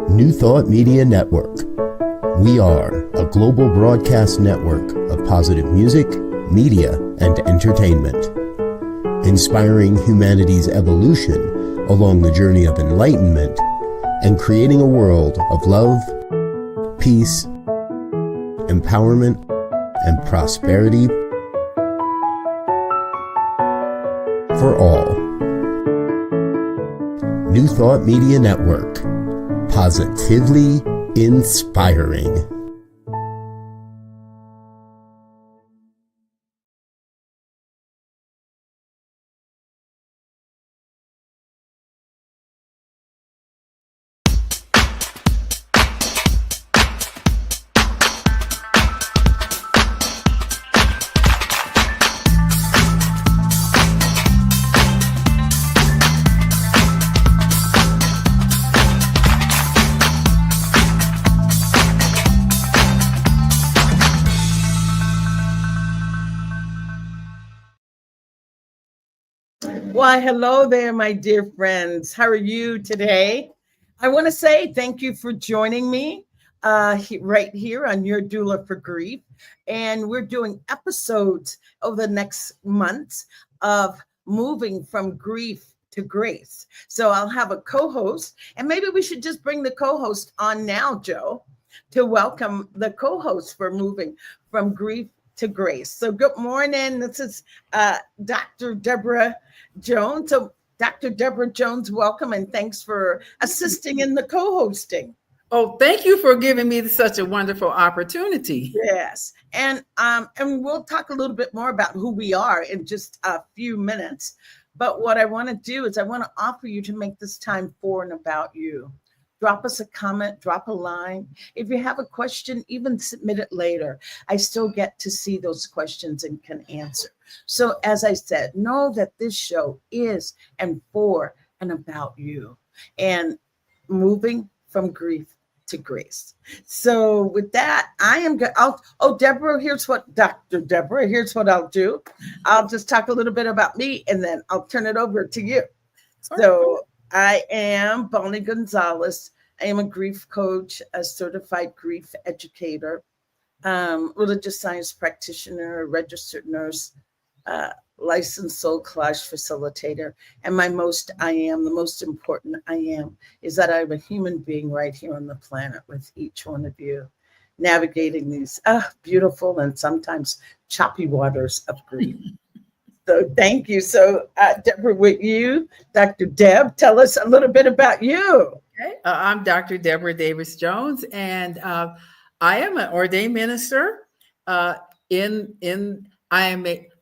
New Thought Media Network. We are a global broadcast network of positive music, media, and entertainment, inspiring humanity's evolution along the journey of enlightenment and creating a world of love, peace, empowerment, and prosperity for all. New Thought Media Network. Positively inspiring. Why, hello there, my dear friends. How are you today? I want to say thank you for joining me right here on Your Doula for Grief. And we're doing episodes over the next months of moving from grief to grace. So I'll have a co-host, and maybe we should just bring the co-host on now, Joe, to welcome the co-host for moving from grief to grace. So good morning. This is Dr. Deborah Jones. So Dr. Deborah Jones, welcome, and thanks for assisting in the co-hosting. Oh, thank you for giving me such a wonderful opportunity. Yes, and we'll talk a little bit more about who we are in just a few minutes. But what I want to do is I want to offer you to make this time for and about you. Drop us a comment, drop a line. If you have a question, even submit it later. I still get to see those questions and can answer. So as I said, know that this show is and for and about you and moving from grief to grace. So with that, I am good. Deborah, here's what Dr. Deborah, here's what I'll do. I'll just talk a little bit about me and then I'll turn it over to you. So I am Bonnie Gonzalez. I am a grief coach, a certified grief educator, religious science practitioner, registered nurse, licensed soul collage facilitator. And the most important I am, is that I'm a human being right here on the planet with each one of you, navigating these beautiful and sometimes choppy waters of grief. So thank you. So Deborah, with you, Dr. Deb, tell us a little bit about you. Okay. I'm Dr. Deborah Davis Jones, and I am an ordained minister.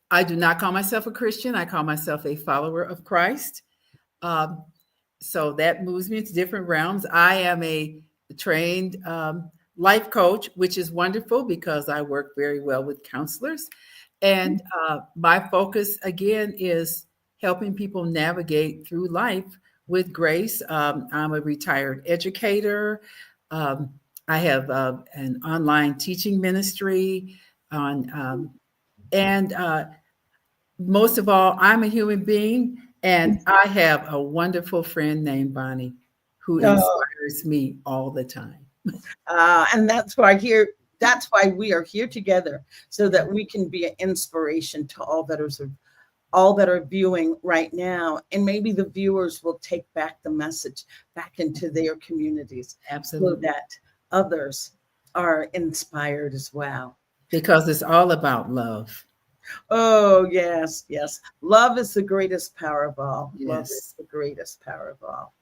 I do not call myself a Christian. I call myself a follower of Christ. So that moves me into different realms. I am a trained life coach, which is wonderful because I work very well with counselors. And my focus, again, is helping people navigate through life with grace. I'm a retired educator. I have an online teaching ministry and most of all, I'm a human being, and I have a wonderful friend named Bonnie who inspires me all the time. And that's why we are here together, so that we can be an inspiration to all that are viewing right now. And maybe the viewers will take back the message back into their communities. Absolutely. So that others are inspired as well. Because it's all about love. Oh, yes, yes. Love is the greatest power of all. Yes. Love is the greatest power of all.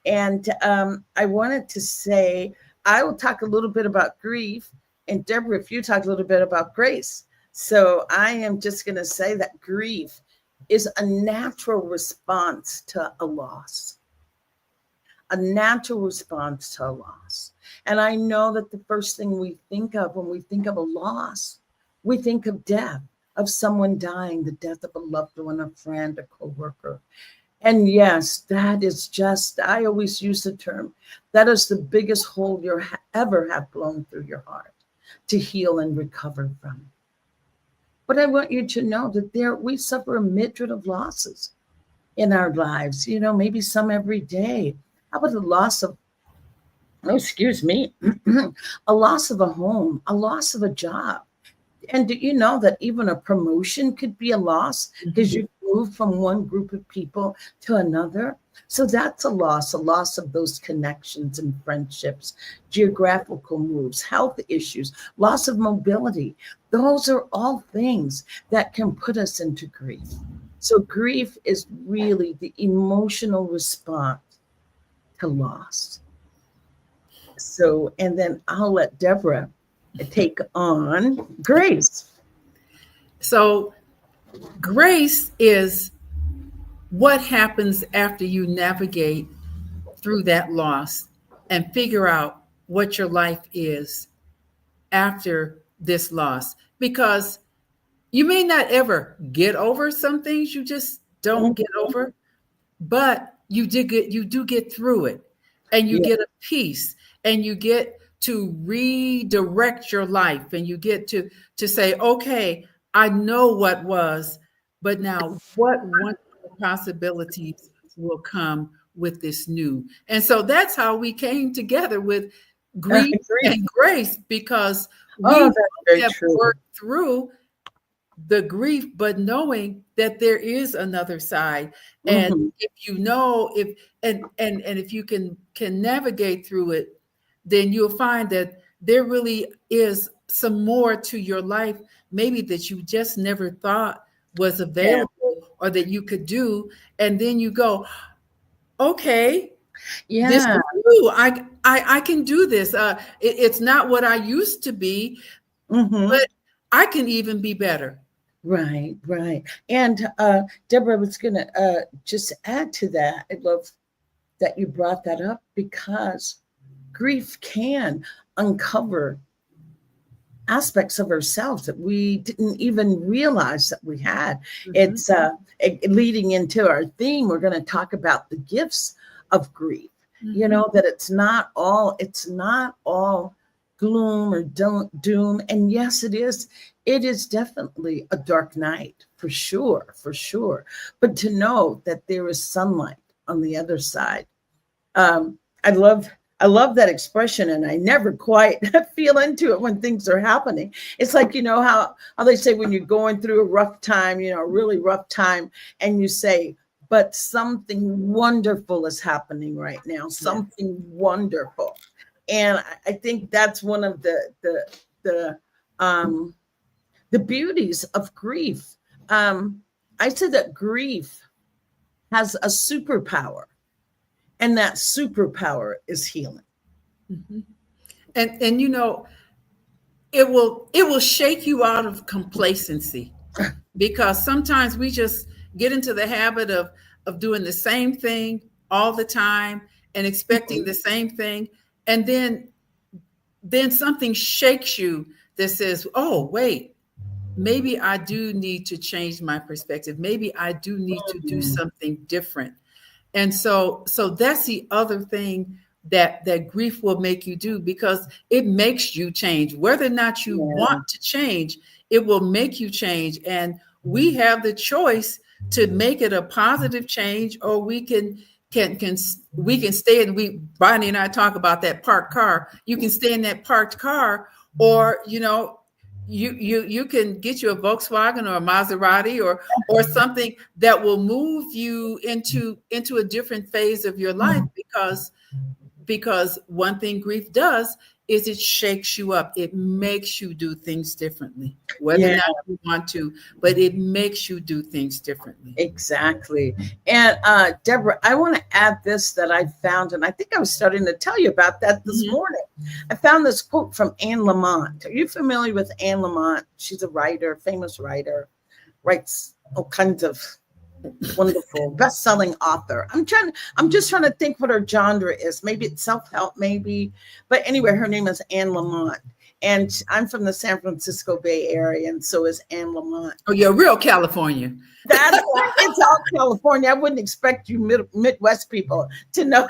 And I wanted to say, I will talk a little bit about grief. And Deborah, if you talk a little bit about grace. So I am just going to say that grief is a natural response to a loss. A natural response to a loss. And I know that the first thing we think of when we think of a loss, we think of death, of someone dying, the death of a loved one, a friend, a coworker. And yes, that is just, I always use the term, that is the biggest hole you ever have blown through your heart to heal and recover from. But I want you to know that we suffer a myriad of losses in our lives, maybe some every day. How about the loss of, oh, excuse me, a loss of a home, a loss of a job? And do you know that even a promotion could be a loss because you move from one group of people to another? So that's a loss of those connections and friendships, geographical moves, health issues, loss of mobility. Those are all things that can put us into grief. So grief is really the emotional response to loss. So, and then I'll let Deborah take on grace. So grace is what happens after you navigate through that loss and figure out what your life is after this loss. Because you may not ever get over some things, you just don't get over, but you do get through it, and you get a peace, and you get to redirect your life, and you get to say, okay, I know what was, but now what wonderful possibilities will come with this new. And so that's how we came together with Grief and Grace, because we have worked through the grief, but knowing that there is another side. And if you know, if you can navigate through it, then you'll find that there really is some more to your life, maybe that you just never thought was available or that you could do. And then you go, okay, this is new. I can do this. It's not what I used to be, but I can even be better. Right. And Deborah, I was going to just add to that. I love that you brought that up, because grief can uncover aspects of ourselves that we didn't even realize that we had. It's leading into our theme. We're going to talk about the gifts of grief. You know, that it's not all gloom or doom. And yes, it is definitely a dark night, for sure. But to know that there is sunlight on the other side. I love that expression, and I never quite feel into it when things are happening. It's like, you know, how they say when you're going through a rough time, you know, a really rough time, and you say, but something wonderful is happening right now, something wonderful. And I think that's one of the beauties of grief. I said that grief has a superpower, and that superpower is healing. And you know, it will shake you out of complacency, because sometimes we just get into the habit of doing the same thing all the time and expecting the same thing. And then something shakes you that says, oh, wait, maybe I do need to change my perspective. Maybe I do need to do something different. And so that's the other thing that grief will make you do, because it makes you change. Whether or not you want to change, it will make you change. And we have the choice to make it a positive change, or we can stay in. Bonnie and I talk about that parked car. You can stay in that parked car, or you know, you can get you a Volkswagen or a Maserati or something that will move you into a different phase of your life, because one thing grief does is it shakes you up. It makes you do things differently, whether or not you want to, but it makes you do things differently. Exactly. And Deborah, I want to add this that I found, and I think I was starting to tell you about that this morning. I found this quote from Anne Lamott. Are you familiar with Anne Lamott? She's a writer, famous writer, writes all kinds of wonderful best-selling author. I'm just trying to think what her genre is. Maybe it's self-help, maybe. But anyway, her name is Anne Lamott. And I'm from the San Francisco Bay Area, and so is Anne Lamott. Oh, you're real California. It's all California. I wouldn't expect you Midwest people to know.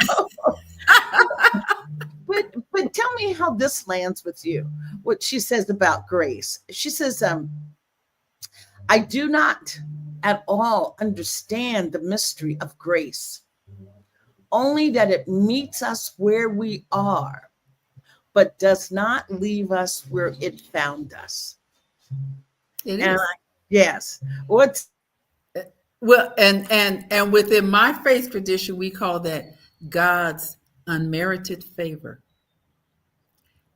But tell me how this lands with you. What she says about grace. She says, I do not at all understand the mystery of grace, only that it meets us where we are, but does not leave us where it found us. It And is. yes, what's Well, and within my faith tradition, we call that God's unmerited favor.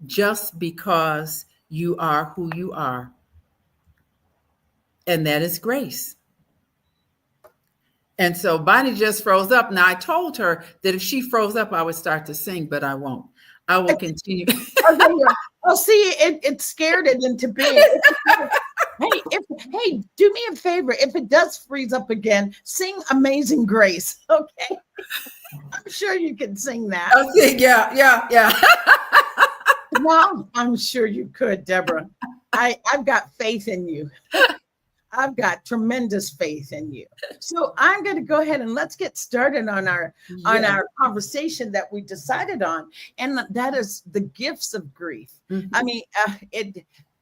Just because you are who you are, and that is grace. And so Bonnie just froze up. Now I told her that if she froze up, I would start to sing, but I won't. I will continue. oh, see, it scared it into being. Hey, do me a favor. If it does freeze up again, sing Amazing Grace. Okay. I'm sure you can sing that. I'll sing, yeah. Well, I'm sure you could, Deborah. I've got faith in you. I've got tremendous faith in you. So I'm going to go ahead and let's get started on our conversation that we decided on, and that is the gifts of grief. Mm-hmm. I mean,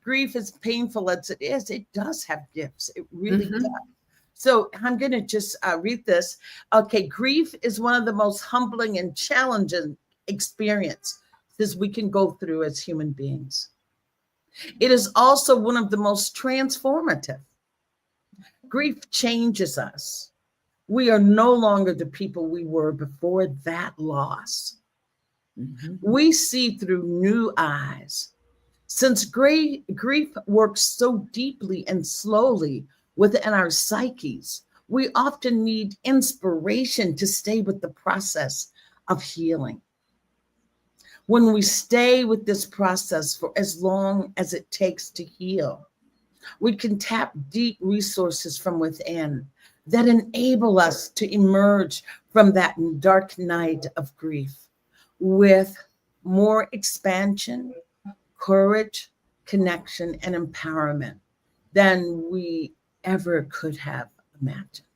grief, as painful as it is, it does have gifts. It really does. So I'm going to just read this. Okay, grief is one of the most humbling and challenging experiences we can go through as human beings. It is also one of the most transformative. Grief changes us. We are no longer the people we were before that loss. Mm-hmm. We see through new eyes. Since grief works so deeply and slowly within our psyches, we often need inspiration to stay with the process of healing. When we stay with this process for as long as it takes to heal, we can tap deep resources from within that enable us to emerge from that dark night of grief with more expansion, courage, connection, and empowerment than we ever could have imagined.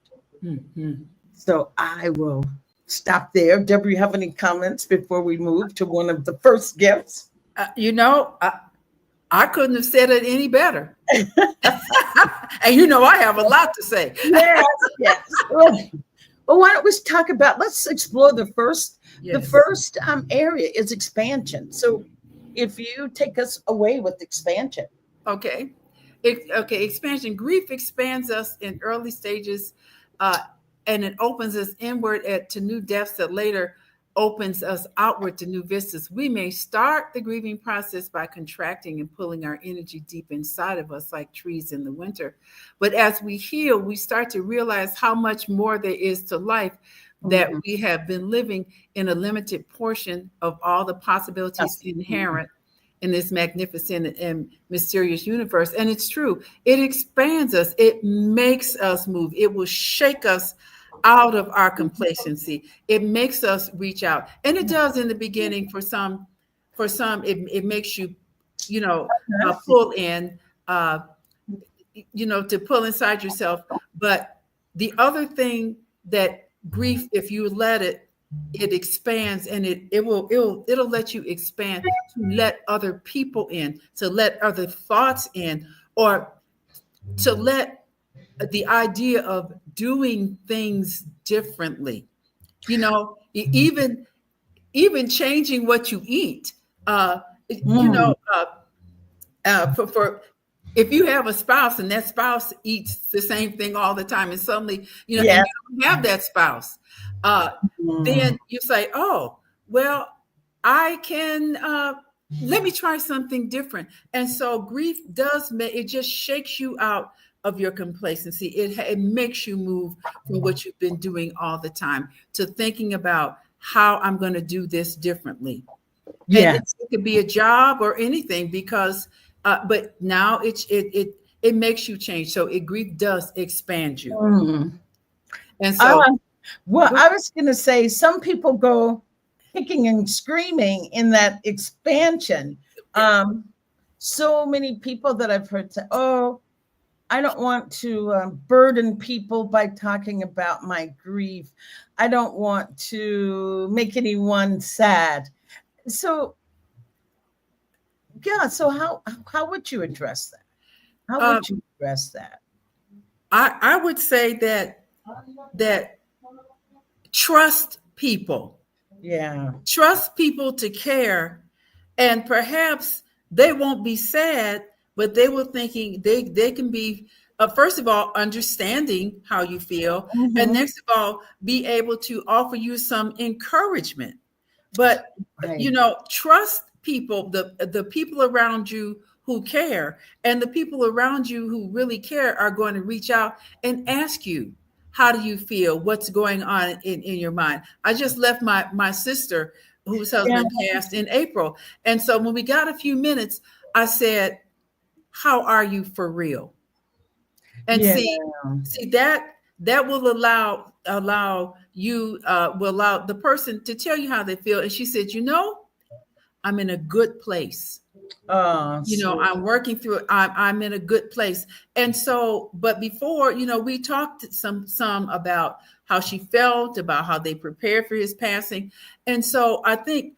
Mm-hmm. So I will stop there. Deborah, you have any comments before we move to one of the first gifts? I couldn't have said it any better. And I have a lot to say. Yes. Well, why don't we talk about, let's explore the first area is expansion. So if you take us away with expansion. Okay. Expansion. Grief expands us in early stages, and it opens us inward to new depths that later opens us outward to new vistas. We may start the grieving process by contracting and pulling our energy deep inside of us like trees in the winter. But as we heal, we start to realize how much more there is to life, that we have been living in a limited portion of all the possibilities inherent in this magnificent and mysterious universe. And it's true. It expands us. It makes us move. It will shake us out of our complacency. It makes us reach out. And it does in the beginning for some, it makes you, pull in, to pull inside yourself. But the other thing that grief, if you let it expands, and it'll let you expand to let other people in, to let other thoughts in, or to let the idea of doing things differently, even changing what you eat, for if you have a spouse and that spouse eats the same thing all the time, and suddenly, and you don't have that spouse, then you say, oh, well, I can, let me try something different. And so grief it just shakes you out of your complacency. It makes you move from what you've been doing all the time to thinking about how I'm going to do this differently. Yeah, it could be a job or anything, because, but now it makes you change. So grief does expand you. Mm-hmm. And so, I was going to say, some people go kicking and screaming in that expansion. So many people that I've heard say, oh, I don't want to burden people by talking about my grief. I don't want to make anyone sad. So, so how would you address that? How would you address that? I would say that trust people. Yeah. Trust people to care. And perhaps they won't be sad, but they will thinking they can be, first of all, understanding how you feel. And next of all, be able to offer you some encouragement. But, Right. trust people, the people around you who care, and the people around you who really care are going to reach out and ask you, how do you feel? What's going on in your mind? I just left my sister, whose husband passed in April. And so when we got a few minutes, I said, how are you for real? And see that will allow you, will allow the person to tell you how they feel. And she said, I'm in a good place. I'm working through it. I'm in a good place. And so, but before, we talked some about how she felt, about how they prepared for his passing. And so I think,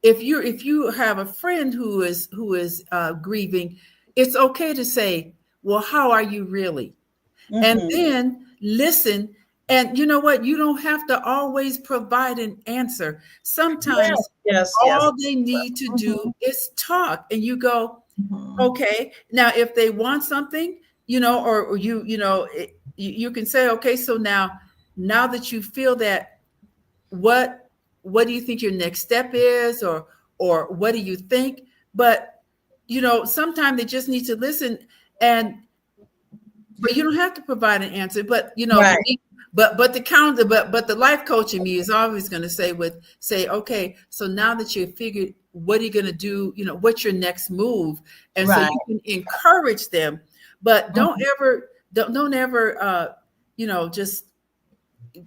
if you have a friend who is grieving, it's okay to say, well, how are you really? And then listen. And you know what? You don't have to always provide an answer. Sometimes all they need to do is talk, and you go, okay. Now, if they want something, or you can say, okay, so now that you feel that, what do you think your next step is, or what do you think? But sometimes they just need to listen, but you don't have to provide an answer. But but the counter, but the life coach in me is always going to say, okay, so now that you've figured, what are you going to do? What's your next move? And so you can encourage them, but don't ever just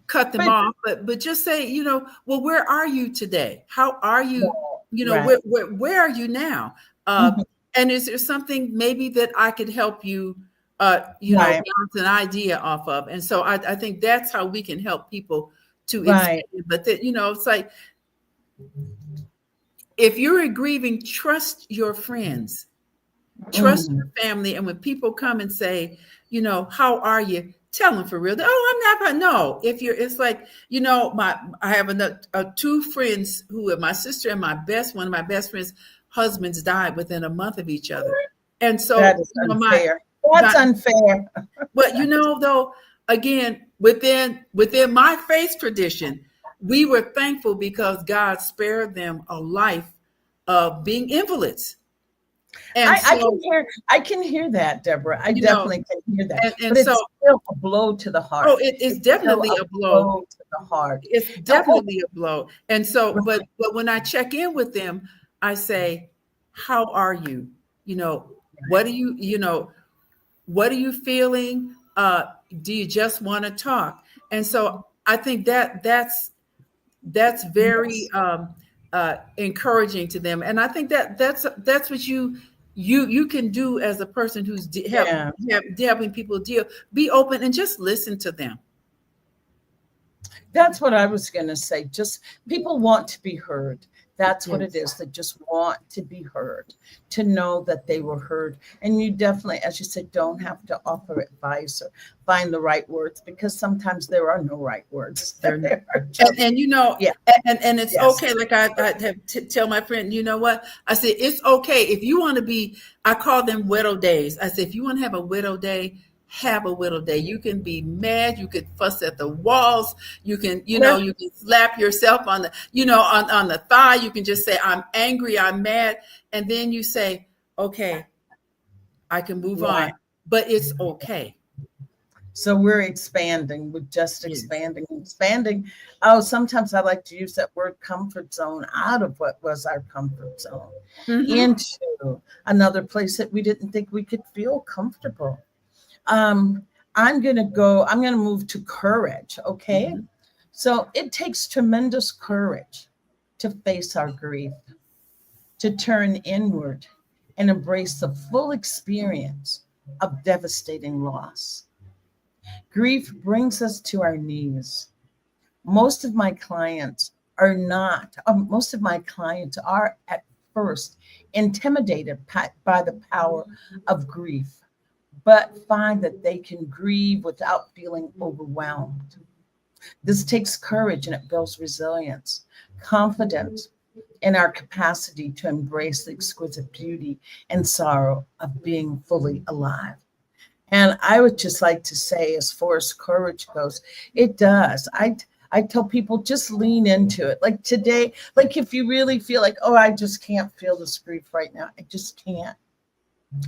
cut them off, but just say, well, where are you today? How are you? Where are you now? And is there something maybe that I could help you, bounce an idea off of? And so I think that's how we can help people to expand. But that, it's like, if you're grieving, trust your friends, trust your family. And when people come and say, how are you? Tell them for real. Oh, I'm not. No, it's like, I have two friends who are my sister and one of my best friends' husbands died within a month of each other. And so that is unfair. That's unfair. But though, again, within my faith tradition, we were thankful because God spared them a life of being invalids. And I can hear that, Deborah. I definitely can hear that. And but it's still a blow to the heart. Oh, it's definitely a blow to the heart. It's definitely a blow. And so, but when I check in with them, I say, how are you? What do what are you feeling? Do you just want to talk? And so I think that's very encouraging to them. And I think that's what you can do as a person who's helping people deal. Be open and just listen to them. That's what I was going to say. Just people want to be heard. That's what it is. They just want to be heard, to know that they were heard. And you definitely, as you said, don't have to offer advice or find the right words, because sometimes there are no right words. And it's okay. Like I have to tell my friend, you know what? I said, it's okay if you want to be, I call them widow days. I said, if you want to have a widow day, have a widow day. You can be mad. You can fuss at the walls. You can, you can slap yourself on the, on the thigh. You can just say, I'm angry, I'm mad. And then you say, okay, I can move on, but it's okay. So we're expanding. We're just expanding. Oh, sometimes I like to use that word comfort zone, out of what was our comfort zone into another place that we didn't think we could feel comfortable. I'm going to move to courage. Okay. So it takes tremendous courage to face our grief, to turn inward and embrace the full experience of devastating loss. Grief brings us to our knees. Most of my clients are at first intimidated by the power of grief, but find that they can grieve without feeling overwhelmed. This takes courage, and it builds resilience, confidence in our capacity to embrace the exquisite beauty and sorrow of being fully alive. And I would just like to say, as far as courage goes, it does. I tell people, just lean into it. Like today, like if you really feel like, oh, I just can't feel this grief right now, I just can't.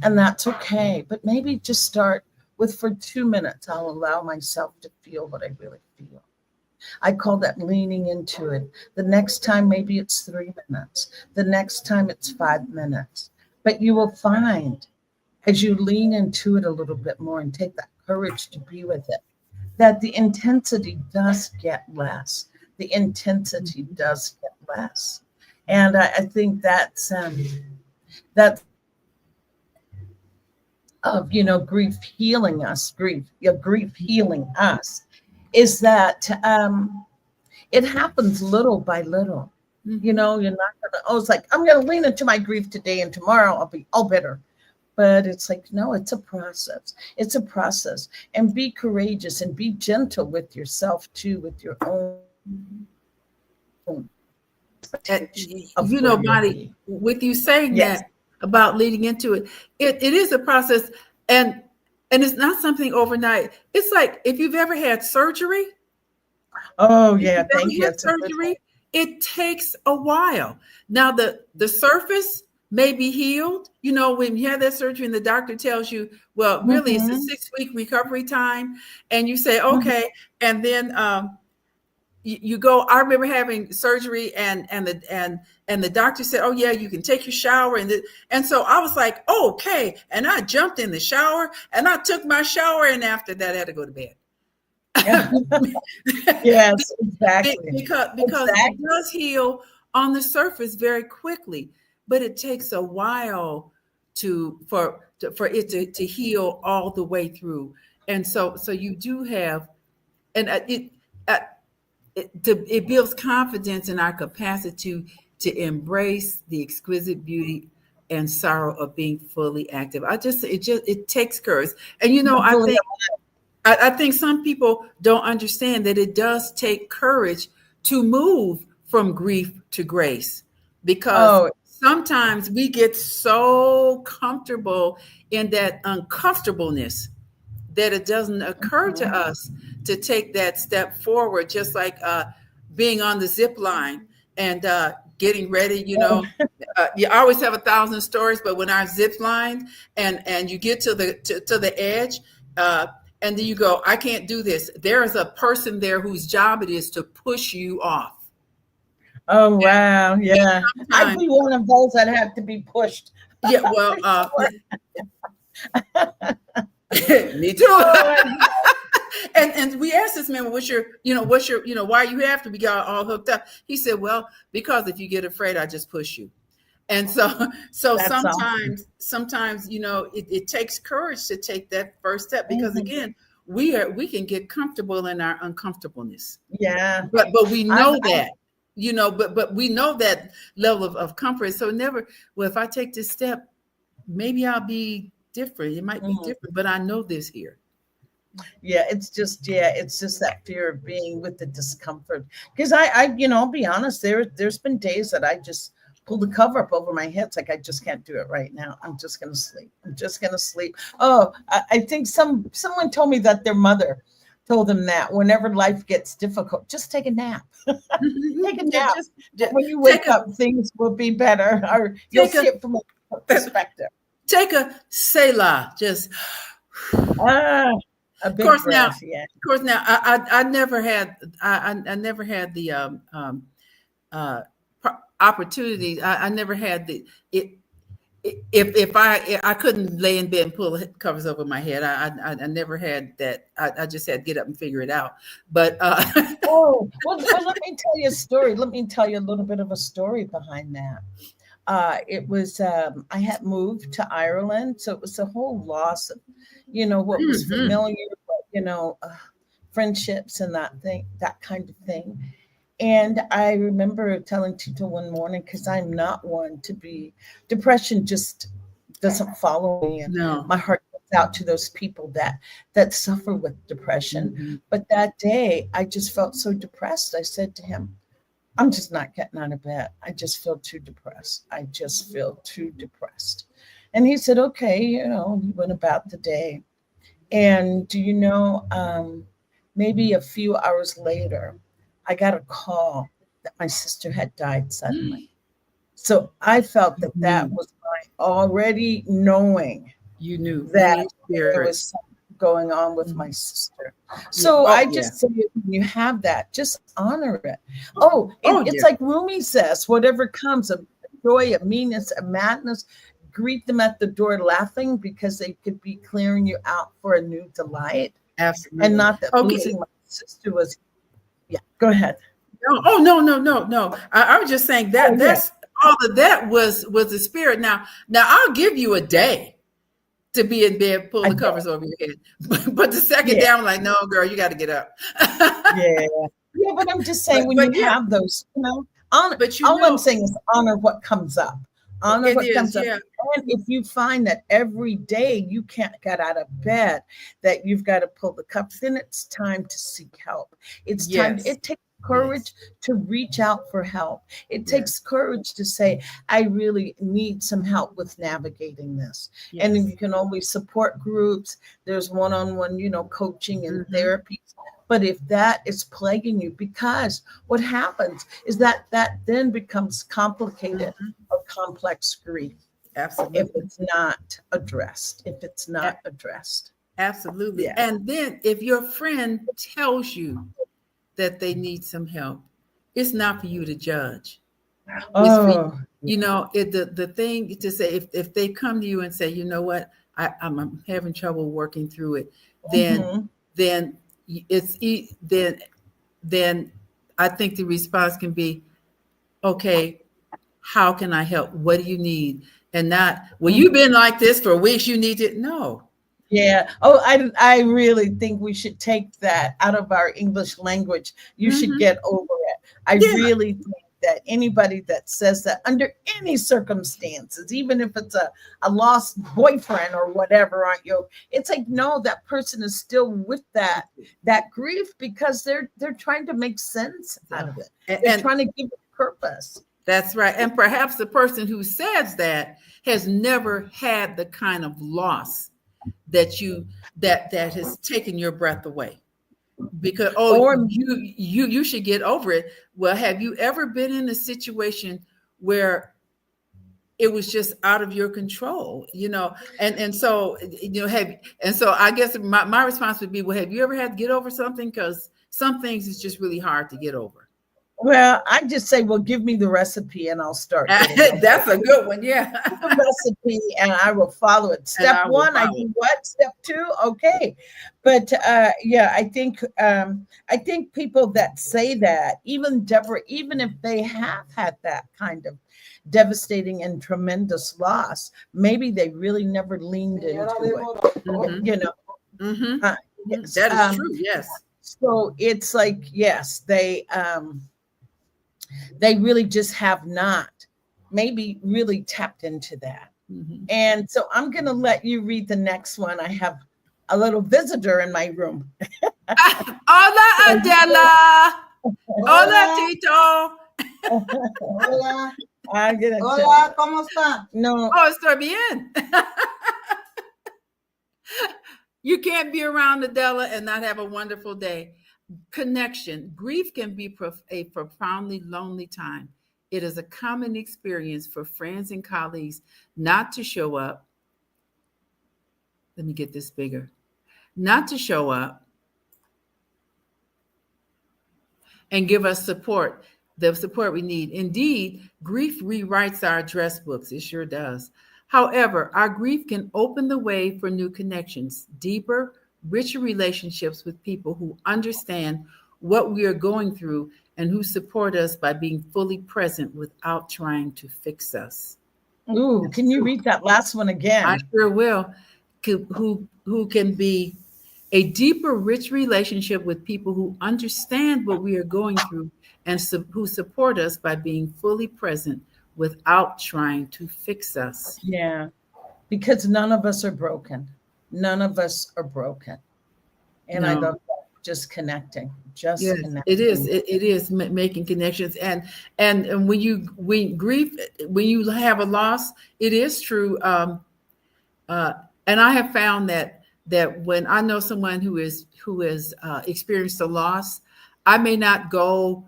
And that's okay. But maybe just start with, for 2 minutes, I'll allow myself to feel what I really feel. I call that leaning into it. The next time, maybe it's 3 minutes. The next time it's 5 minutes. But you will find, as you lean into it a little bit more and take that courage to be with it, that the intensity does get less. The intensity does get less. And I think that's of, grief healing us, grief healing us, is that it happens little by little. You're not gonna, it's like, I'm gonna lean into my grief today and tomorrow I'll be all better. But it's like, no, it's a process. It's a process. And be courageous and be gentle with yourself too, with your own. Bonnie, with you saying that about leading into it, it is a process, and it's not something overnight. It's like if you've ever had surgery. Oh yeah, thank you. Surgery, it takes a while. Now the surface may be healed. When you have that surgery and the doctor tells you, well, really it's a 6-week recovery time, and you say, okay, and then you go. I remember having surgery, and the doctor said, oh yeah, you can take your shower, and so I was like, oh, okay, and I jumped in the shower and I took my shower, and after that I had to go to bed. Yes, exactly. Because it does heal on the surface very quickly, but it takes a while for it to heal all the way through. And so you do have, and it builds confidence in our capacity to embrace the exquisite beauty and sorrow of being fully active. It takes courage. And I think some people don't understand that it does take courage to move from grief to grace, because sometimes we get so comfortable in that uncomfortableness that it doesn't occur to us to take that step forward, just like being on the zip line and getting ready. You always have 1,000 stories, but when I zip lined and you get to the edge, and then you go, I can't do this. There is a person there whose job it is to push you off. Oh, wow. Yeah. I'd be one of those that have to be pushed. Yeah, well, me too. And we asked this man, what's your, why you have to be all hooked up? He said, well, because if you get afraid, I just push you. And so sometimes, it takes courage to take that first step, because again, we can get comfortable in our uncomfortableness. Yeah. But we know that, but we know that level of comfort. So if I take this step, maybe I'll be different. It might be different, but I know this here. Yeah, it's just that fear of being with the discomfort. Because I'll be honest, there's been days that I just pull the cover up over my head. It's like, I just can't do it right now. I'm just going to sleep. Oh, I think someone told me that their mother told them that whenever life gets difficult, just take a nap. Take a nap. When you wake up, things will be better, or you'll see it from a perspective. Take a Selah, just a big breath. Of course, now I never had the opportunity. I never had if I couldn't lay in bed and pull the covers over my head. I never had that. I just had to get up and figure it out. But well, let me tell you a story. Let me tell you a little bit of a story behind that. It was I had moved to Ireland, so it was a whole loss of, what was familiar, but friendships and that kind of thing. And I remember telling Tito one morning, because I'm not one to be, depression just doesn't follow me, and my heart out to those people that suffer with depression. But that day, I just felt so depressed. I said to him, I'm just not getting out of bed. I just feel too depressed. I just feel too depressed. And he said, okay, he went about the day. And maybe a few hours later, I got a call that my sister had died suddenly. So I felt that was my already knowing. You knew that there was something going on with my sister. So say, when you have that, just honor it. It's like Rumi says, whatever comes, a joy, a meanness, a madness, greet them at the door laughing, because they could be clearing you out for a new delight. Absolutely. And not that losing my sister was, go ahead. No. I was just saying that's all of that was the spirit. Now I'll give you a day to be in bed, pull the covers over your head. But the second day, I'm like, no, girl, you got to get up. But I'm just saying, when you have those, honor. But all I'm saying is honor what comes up. Honor what comes up. And if you find that every day you can't get out of bed, that you've got to pull the covers, then it's time to seek help. It's time. It takes courage to reach out for help. It takes courage to say, I really need some help with navigating this. And you can always support groups. There's one-on-one, coaching and therapy. But if that is plaguing you, because what happens is that then becomes complicated or complex grief. Absolutely. If it's not addressed. Absolutely. Yeah. And then if your friend tells you that they need some help, it's not for you to judge. The thing to say, if they come to you and say, you know what, I'm having trouble working through it, then I think the response can be, okay, how can I help? What do you need? And not, well, you've been like this for weeks, you need it. No. Yeah. I really think we should take that out of our English language. You should get over it. I really think that anybody that says that under any circumstances, even if it's a lost boyfriend or whatever, it's like, no, that person is still with that grief, because they're trying to make sense out of it. They're trying to give it purpose. That's right. And perhaps the person who says that has never had the kind of loss that has taken your breath away, because you should get over it. Well, have you ever been in a situation where it was just out of your control, and so I guess my response would be, well, have you ever had to get over something? Because some things is just really hard to get over. Well, I just say, well, give me the recipe and I'll start. That's a good one. Yeah. The recipe, and I will follow it. Step one, I do what? Step two, okay. But I think people that say that, even Deborah, even if they have had that kind of devastating and tremendous loss, maybe they really never leaned into it. That is true. Yes. So it's like, yes, they really just have not maybe really tapped into that. And so I'm going to let you read the next one. I have a little visitor in my room. Hola, Adela. Hola, Tito. Hola. Hola, ¿cómo está? No. Oh, estoy bien. You can't be around Adela and not have a wonderful day. Connection. Grief can be a profoundly lonely time. It is a common experience for friends and colleagues not to show up. Let me get this bigger. Not to show up and give us support, the support we need. Indeed, grief rewrites our address books. It sure does. However, our grief can open the way for new connections, deeper, richer relationships with people who understand what we are going through and who support us by being fully present without trying to fix us. Ooh, can you read that last one again? I sure will. Who can be a deeper, rich relationship with people who understand what we are going through and who support us by being fully present without trying to fix us. Yeah, because none of us are broken. none of us are broken. And No. I love that. Just connecting, just Yes, connecting. it is. It is making connections, and when you have a loss, it is true. And I have found that when I know someone who has experienced a loss, I may not go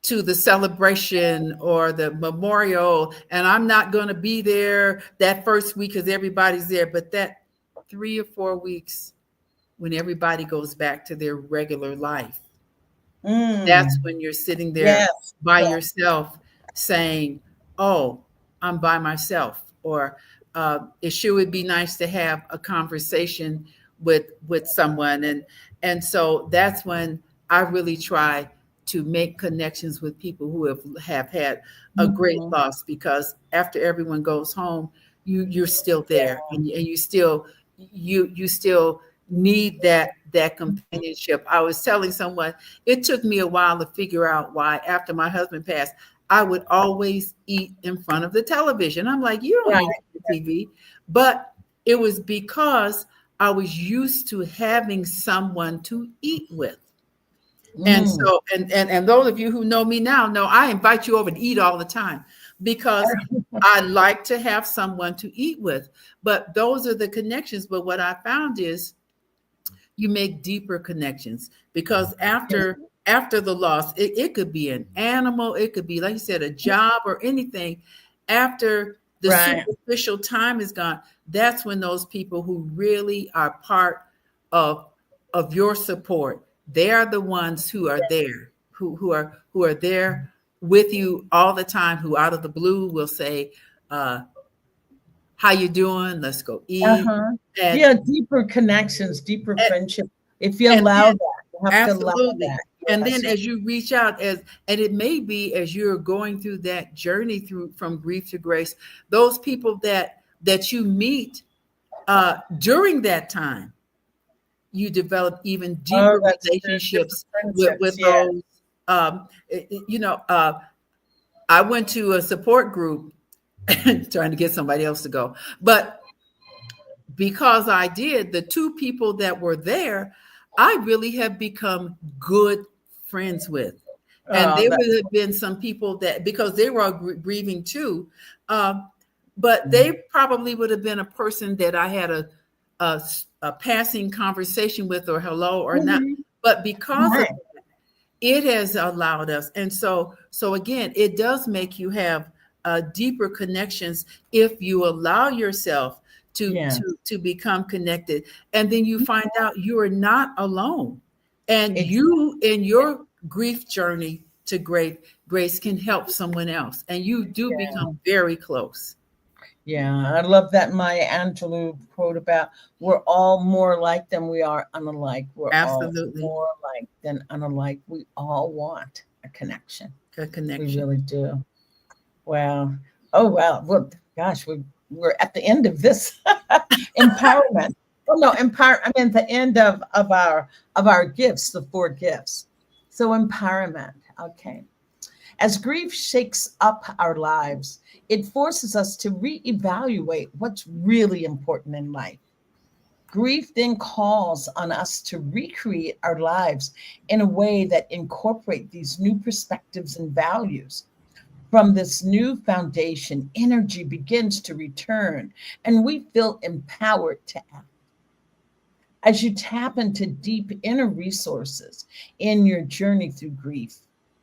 to the celebration or the memorial, and I'm not going to be there that first week because everybody's there. But that 3 or 4 weeks when everybody goes back to their regular life, that's when you're sitting there Yes. by Yes. yourself saying, oh, I'm by myself. Or it sure would be nice to have a conversation with someone. And so that's when I really try to make connections with people who have had a great loss, because after everyone goes home, you're still there, and you still need that companionship. I was telling someone, it took me a while to figure out why after my husband passed, I would always eat in front of the television. I'm like, you don't need TV. But it was because I was used to having someone to eat with. And so, and those of you who know me now know I invite you over to eat all the time, because I like to have someone to eat with. But those are the connections. But what I found is you make deeper connections, because after the loss, it could be an animal, it could be, like you said, a job or anything. After the superficial time is gone, that's when those people who really are part of your support, they are the ones who are there, who are there with you all the time, who out of the blue will say, how you doing? Let's go eat. And deeper connections, deeper friendship. If you allow that, you have to allow that. And then as you reach out, and it may be as you're going through that journey from grief to grace, those people that you meet during that time, you develop even deeper relationships with those. I went to a support group trying to get somebody else to go, but because I did, the two people that were there, I really have become good friends with. And there would have been some people that, because they were all grieving too, but they probably would have been a person that I had a passing conversation with, or hello or not. But because of that, it has allowed us. And so again, it does make you have deeper connections if you allow yourself to become connected. And then you find out you are not alone. And you, in your grief journey to grace, can help someone else. And you do become very close. Yeah, I love that Maya Angelou quote about, we're all more alike than we are unalike. We're Absolutely all more alike than unalike. We all want a connection. A connection. We really do. Wow. Oh, wow. Well, gosh, we're at the end of this empowerment. Oh no, the end of our gifts, the 4 gifts. So empowerment. Okay. As grief shakes up our lives, it forces us to reevaluate what's really important in life. Grief then calls on us to recreate our lives in a way that incorporate these new perspectives and values. From this new foundation, energy begins to return, and we feel empowered to act. As you tap into deep inner resources in your journey through grief,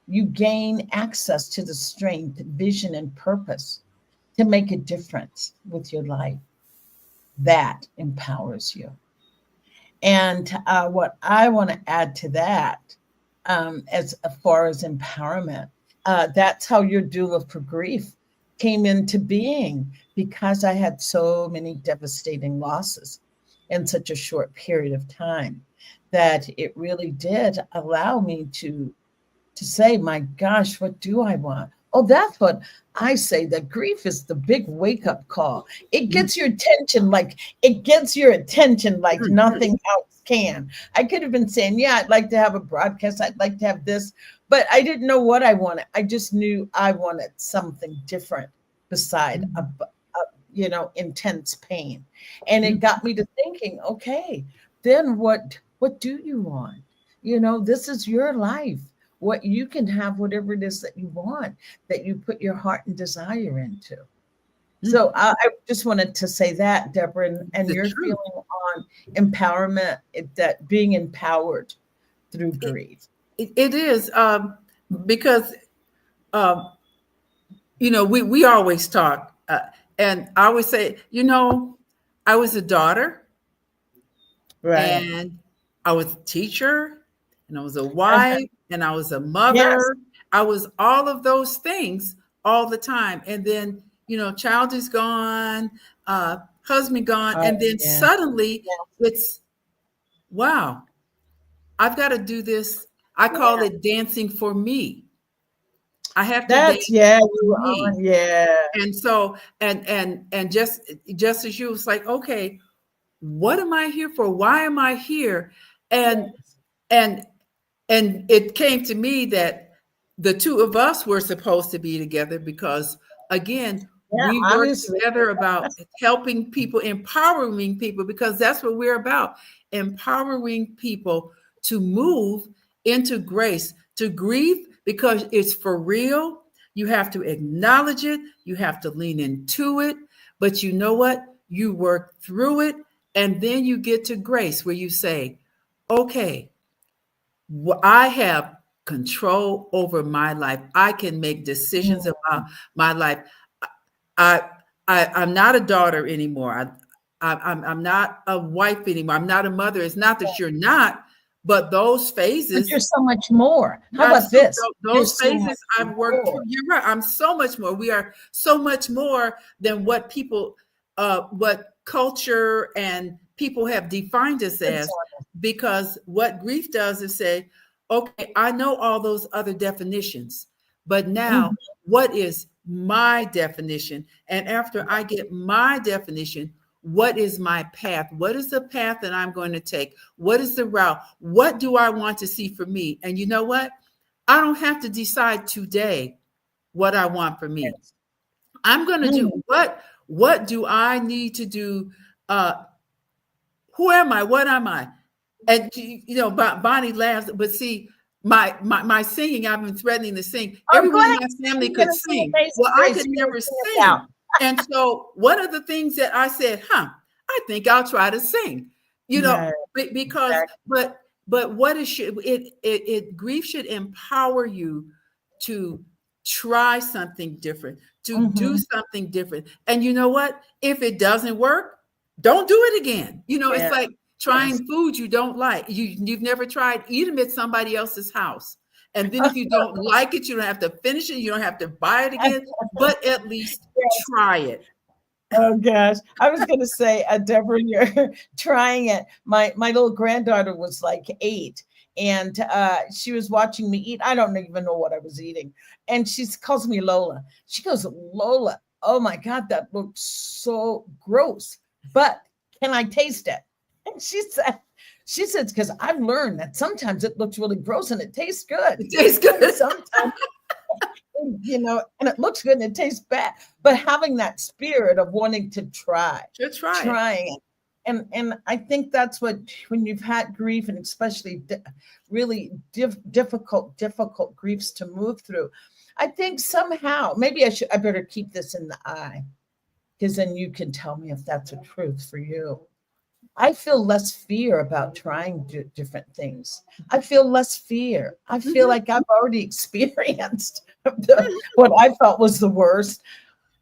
you gain access to the strength, vision, and purpose to make a difference with your life. That empowers you. And what I want to add to that, as far as empowerment, that's how Your Doula for Grief came into being, because I had so many devastating losses in such a short period of time, that it really did allow me to say, my gosh, what do I want? Oh, that's what I say, that grief is the big wake-up call. It gets your attention like nothing else can. I could have been saying, yeah, I'd like to have a broadcast. I'd like to have this, but I didn't know what I wanted. I just knew I wanted something different beside intense pain. And it got me to thinking, okay, then what do you want? This is your life. What you can have, whatever it is that you want, that you put your heart and desire into. So I just wanted to say that, Deborah, and your feeling on empowerment, that being empowered through grief. It is because we always talk, and I always say, I was a daughter, Right. and I was a teacher, and I was a wife, and I was a mother. Yes. I was all of those things all the time, and then child is gone, husband gone, and then suddenly it's, wow, I've got to do this. I call it dancing for me. I have to dance for me. And so, and just as you was like, okay, what am I here for? Why am I here? And it came to me that the two of us were supposed to be together because, again, we work together about helping people, empowering people, because that's what we're about, empowering people to move into grace, to grieve, because it's for real. You have to acknowledge it. You have to lean into it. But you know what? You work through it. And then you get to grace where you say, okay, I have control over my life. I can make decisions about my life. I'm not a daughter anymore. I'm not a wife anymore. I'm not a mother. It's not that you're not, but those phases. But you're so much more. How about this? Those phases I've worked through. You're right. I'm so much more. We are so much more than what people, what culture and people have defined us as, because what grief does is say, okay, I know all those other definitions, but now what is my definition? And after I get my definition, what is my path? What is the path that I'm going to take? What is the route? What do I want to see for me? And you know what? I don't have to decide today what I want for me. I'm going to do what do I need to do? Who am I? What am I? And Bonnie laughs, but see, my singing, I've been threatening to sing. Everyone in my family could sing. Well, I could never sing. And so one of the things that I said, I think I'll try to sing, because, but what it grief should empower you to try something different, to do something different. And you know what? If it doesn't work, don't do it again. It's like trying food you don't like. You've never tried, eat them at somebody else's house. And then if you don't like it, you don't have to finish it. You don't have to buy it again, but at least try it. Oh gosh. I was going to say, Deborah, you're trying it. My little granddaughter was like 8 and she was watching me eat. I don't even know what I was eating. And she calls me Lola. She goes, Lola, oh my God, that looks so gross, but can I taste it? And she said, because I've learned that sometimes it looks really gross and it tastes good. It tastes good. Sometimes, and it looks good and it tastes bad. But having that spirit of wanting to trying it. And I think that's what, when you've had grief, and especially really difficult griefs to move through, I think somehow, maybe I better keep this in the eye, because then you can tell me if that's a truth for you. I feel less fear about trying different things. I feel less fear. I feel like I've already experienced what I felt was the worst.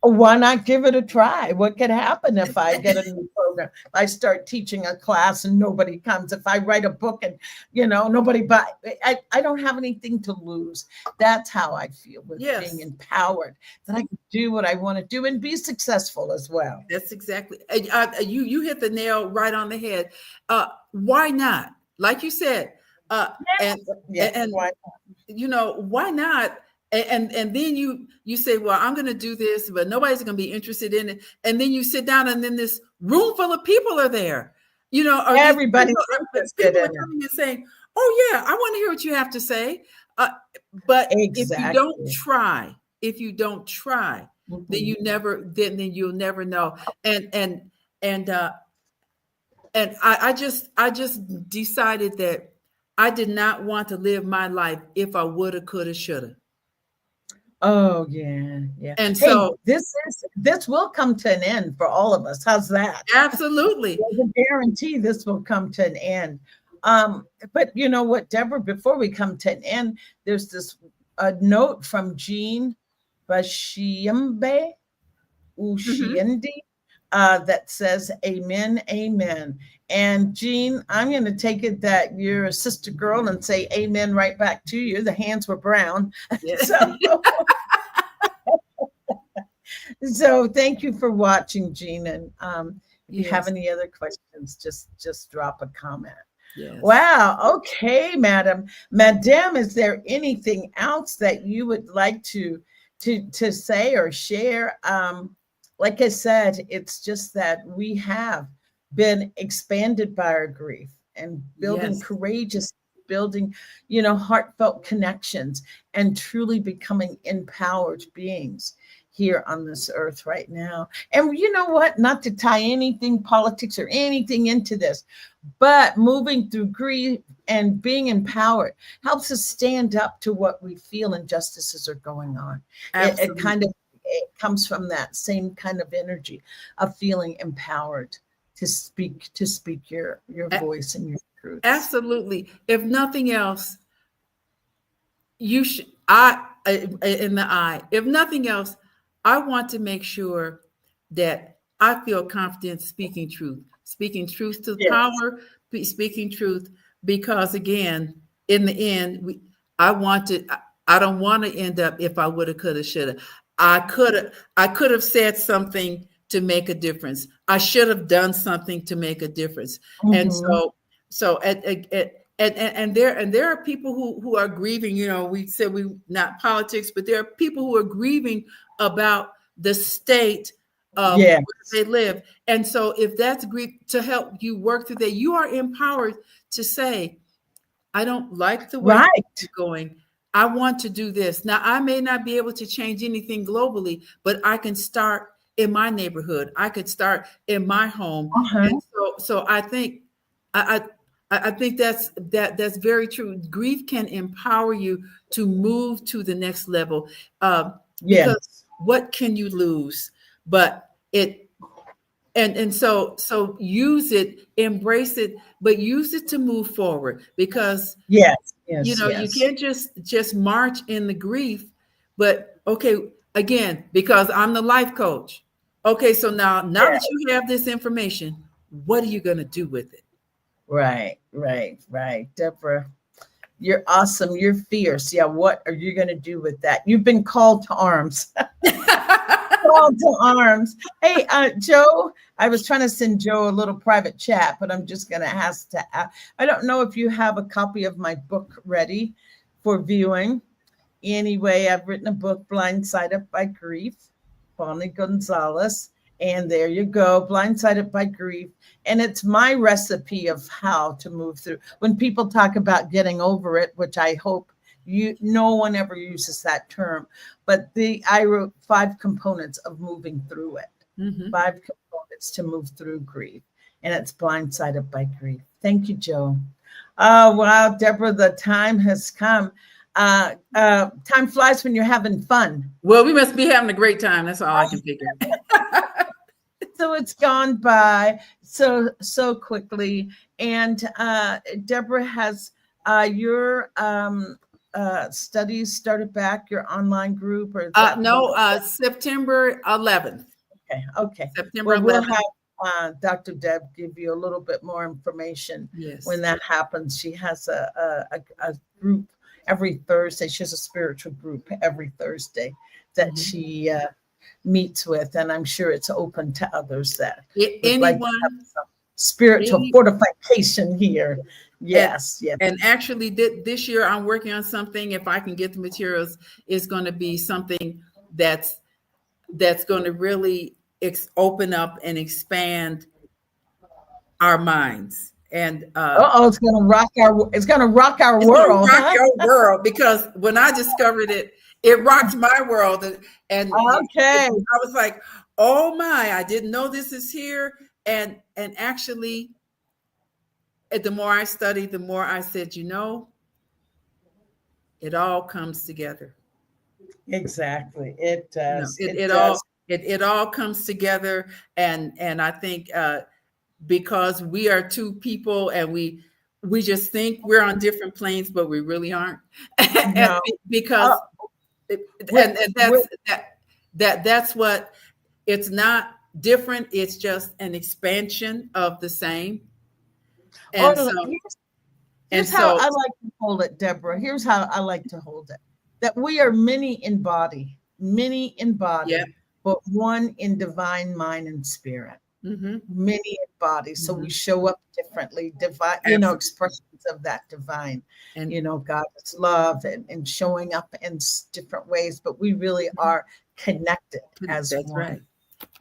Why not give it a try? What could happen if I get a new program? If I start teaching a class and nobody comes, if I write a book and, nobody buys, I don't have anything to lose. That's how I feel with being empowered, that I can do what I want to do and be successful as well. That's exactly, you hit the nail right on the head. Why not? Like you said, why not? And then you say, well, I'm going to do this, but nobody's going to be interested in it. And then you sit down, and then this room full of people are there. Everybody's people are coming and saying, "Oh yeah, I want to hear what you have to say." But if you don't try, then you'll never know. And I just decided that I did not want to live my life if I woulda, coulda, shoulda. Oh yeah, yeah. And Hey, so this will come to an end for all of us. How's that? absolutely. There's a guarantee this will come to an end. But you know what, Deborah, before we come to an end, there's this note from Jean Bashiyambe Ushiendi that says, Amen, amen. And Jean, I'm going to take it that you're a sister girl and say amen right back to you. The hands were brown. Yes. So thank you for watching, Jean. And if you Yes. have any other questions, just drop a comment. Yes. Wow. Okay, Madam, is there anything else that you would like to say or share? Like I said, it's just that we have been expanded by our grief and building Yes. courageous, building, heartfelt connections and truly becoming empowered beings here on this earth right now. And you know what? Not to tie anything, politics or anything into this, but moving through grief and being empowered helps us stand up to what we feel injustices are going on. It comes from that same kind of energy of feeling empowered to speak your voice and your truth. Absolutely. If nothing else, if nothing else, I want to make sure that I feel confident speaking truth to Yes. power, speaking truth, because again, in the end, I don't want to end up if I woulda, coulda, shoulda. I could have said something to make a difference. I should have done something to make a difference. Mm-hmm. And there are people who are grieving. We said we not politics, but there are people who are grieving about the state of where they live. And so if that's grief, to help you work through that, you are empowered to say, I don't like the way it's going. I want to do this. Now, I may not be able to change anything globally, but I can start in my neighborhood. I could start in my home. And so I think I think that's very true. Grief can empower you to move to the next level. Because what can you lose? But so use it, embrace it, but use it to move forward, because you can't just march in the grief. But okay, again, because I'm the life coach. Okay, so now that you have this information, what are you going to do with it? Right. Deborah, you're awesome. You're fierce. Yeah. What are you going to do with that? You've been called to arms. Called to arms. Hey, Joe, I was trying to send Joe a little private chat, but I'm just going to ask I don't know if you have a copy of my book ready for viewing. Anyway, I've written a book, Blindsided by Grief, Bonnie Gonzalez. And there you go, Blindsided by Grief. And it's my recipe of how to move through. When people talk about getting over it, which I hope no one ever uses that term, but I wrote 5 components of moving through it. Mm-hmm. 5 components to move through grief. And it's Blindsided by Grief. Thank you, Joe. Wow, Deborah, the time has come. Time flies when you're having fun. Well, we must be having a great time. That's all I can figure. So it's gone by so quickly. And Deborah, has your studies started back, your online group? Or September 11th. Okay. September 11th. We'll have Dr. Deb give you a little bit more information when that happens. She has a group every Thursday. She has a spiritual group every Thursday that she meets with, and I'm sure it's open to others that would like to have some spiritual fortification here. Yes. And actually, this year I'm working on something. If I can get the materials, is going to be something that's going to really open up and expand our minds. And it's going to rock our world. Rock our world, because when I discovered it, it rocked my world. And Okay. I was like, oh my, I didn't know this is here. And actually, the more I studied, the more I said, you know, it all comes together. Exactly. It does. It all comes together. And I think because we are two people and we just think we're on different planes, but we really aren't. No. Because that's what, it's not different. It's just an expansion of the same. And here's how I like to hold it, Deborah. Here's how I like to hold it. That we are many in body, yep. but one in divine mind and spirit. Mm-hmm. Many in body. So we show up differently, divine, expressions of that divine, and God's love and showing up in different ways, but we really are connected as one. Right.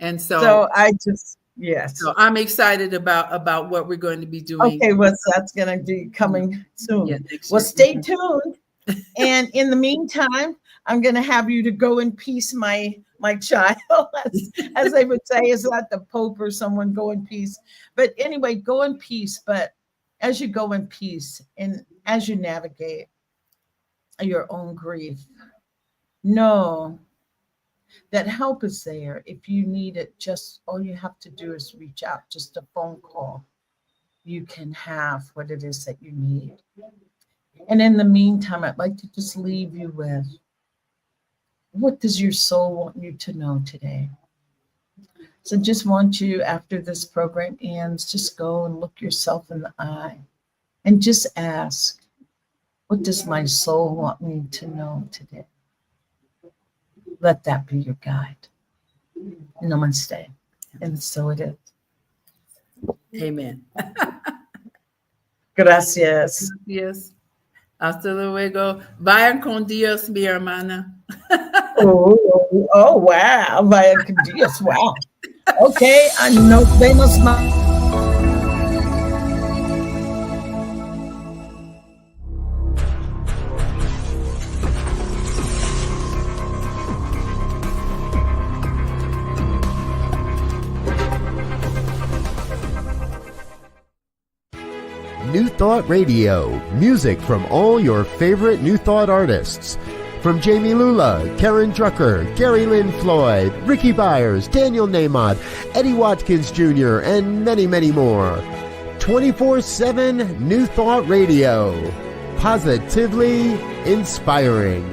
And so I just, yes. So I'm excited about what we're going to be doing. Okay, that's going to be coming soon. Yeah, well, stay tuned. And in the meantime, I'm going to have you to go in peace, my child, as they would say. Is that the Pope or someone? Go in peace. But anyway, go in peace. But as you go in peace and as you navigate your own grief, know that help is there. If you need it, just all you have to do is reach out, just a phone call. You can have what it is that you need. And in the meantime, I'd like to just leave you with, what does your soul want you to know today? So just want you, after this program ends, just go and look yourself in the eye and just ask, what does my soul want me to know today? Let that be your guide. Namaste. And so it is. Amen. Gracias. Yes. Hasta luego. Vayan con Dios, mi hermana. Oh, wow. Vayan con Dios. Wow. Okay. Nos vemos más. New Thought Radio, music from all your favorite New Thought artists. From Jamie Lula, Karen Drucker, Gary Lynn Floyd, Ricky Byers, Daniel Namath, Eddie Watkins Jr., and many, many more. 24/7 New Thought Radio. Positively inspiring.